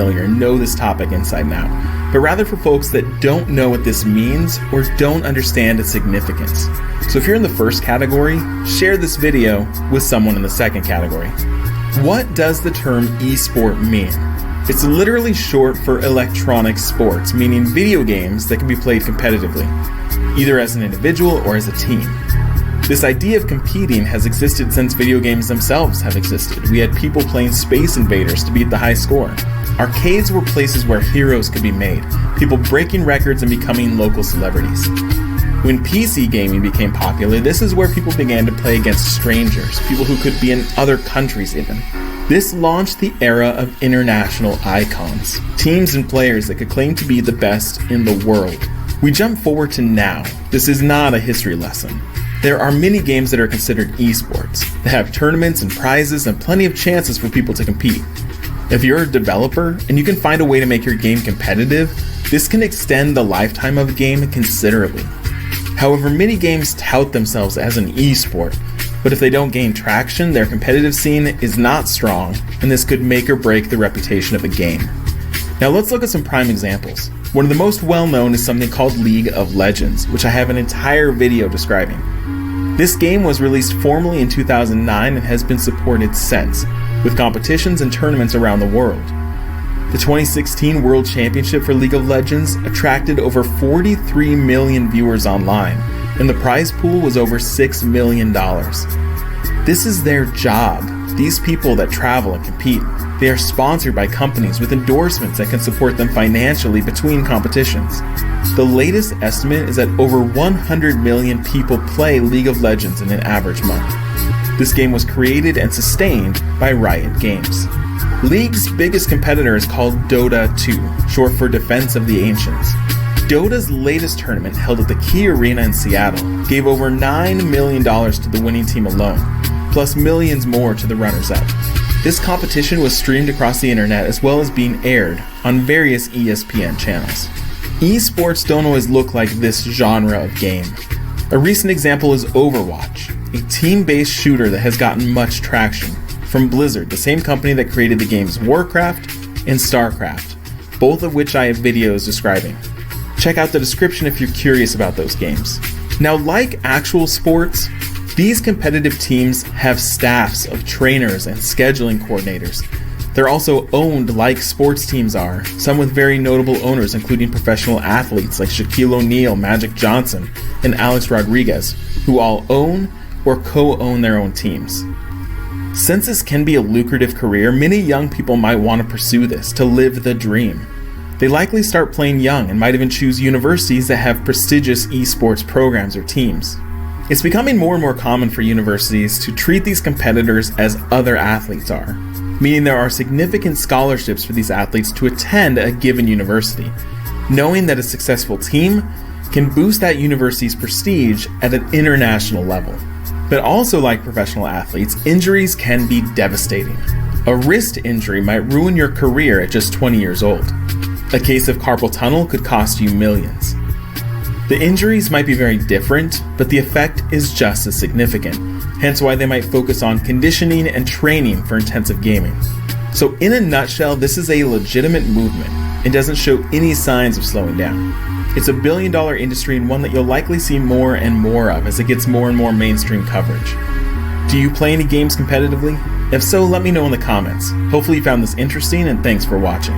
familiar and know this topic inside and out, but rather for folks that don't know what this means or don't understand its significance. So if you're in the first category, share this video with someone in the second category. What does the term esport mean? It's literally short for electronic sports, meaning video games that can be played competitively, either as an individual or as a team. This idea of competing has existed since video games themselves have existed. We had people playing Space Invaders to beat the high score. Arcades were places where heroes could be made, people breaking records and becoming local celebrities. When PC gaming became popular, this is where people began to play against strangers, people who could be in other countries even. This launched the era of international icons, teams and players that could claim to be the best in the world. We jump forward to now. This is not a history lesson. There are many games that are considered esports. They have tournaments and prizes and plenty of chances for people to compete. If you're a developer and you can find a way to make your game competitive, this can extend the lifetime of a game considerably. However, many games tout themselves as an esport, but if they don't gain traction, their competitive scene is not strong, and this could make or break the reputation of a game. Now let's look at some prime examples. One of the most well-known is something called League of Legends, which I have an entire video describing. This game was released formally in 2009 and has been supported since, with competitions and tournaments around the world. The 2016 World Championship for League of Legends attracted over 43 million viewers online, and the prize pool was over $6 million. This is their job. These people that travel and compete, they are sponsored by companies with endorsements that can support them financially between competitions. The latest estimate is that over 100 million people play League of Legends in an average month. This game was created and sustained by Riot Games. League's biggest competitor is called Dota 2, short for Defense of the Ancients. Dota's latest tournament, held at the Key Arena in Seattle, gave over $9 million to the winning team alone, plus millions more to the runners-up. This competition was streamed across the internet as well as being aired on various ESPN channels. Esports don't always look like this genre of game. A recent example is Overwatch, a team-based shooter that has gotten much traction from Blizzard, the same company that created the games Warcraft and StarCraft, both of which I have videos describing. Check out the description if you're curious about those games. Now, like actual sports, these competitive teams have staffs of trainers and scheduling coordinators. They're also owned like sports teams are, some with very notable owners including professional athletes like Shaquille O'Neal, Magic Johnson, and Alex Rodriguez, who all own or co-own their own teams. Since this can be a lucrative career, many young people might want to pursue this to live the dream. They likely start playing young and might even choose universities that have prestigious esports programs or teams. It's becoming more and more common for universities to treat these competitors as other athletes are, meaning there are significant scholarships for these athletes to attend a given university, knowing that a successful team can boost that university's prestige at an international level. But also, like professional athletes, injuries can be devastating. A wrist injury might ruin your career at just 20 years old. A case of carpal tunnel could cost you millions. The injuries might be very different, but the effect is just as significant, hence why they might focus on conditioning and training for intensive gaming. So in a nutshell, this is a legitimate movement and doesn't show any signs of slowing down. It's a billion-dollar industry and one that you'll likely see more and more of as it gets more and more mainstream coverage. Do you play any games competitively? If so, let me know in the comments. Hopefully you found this interesting, and thanks for watching.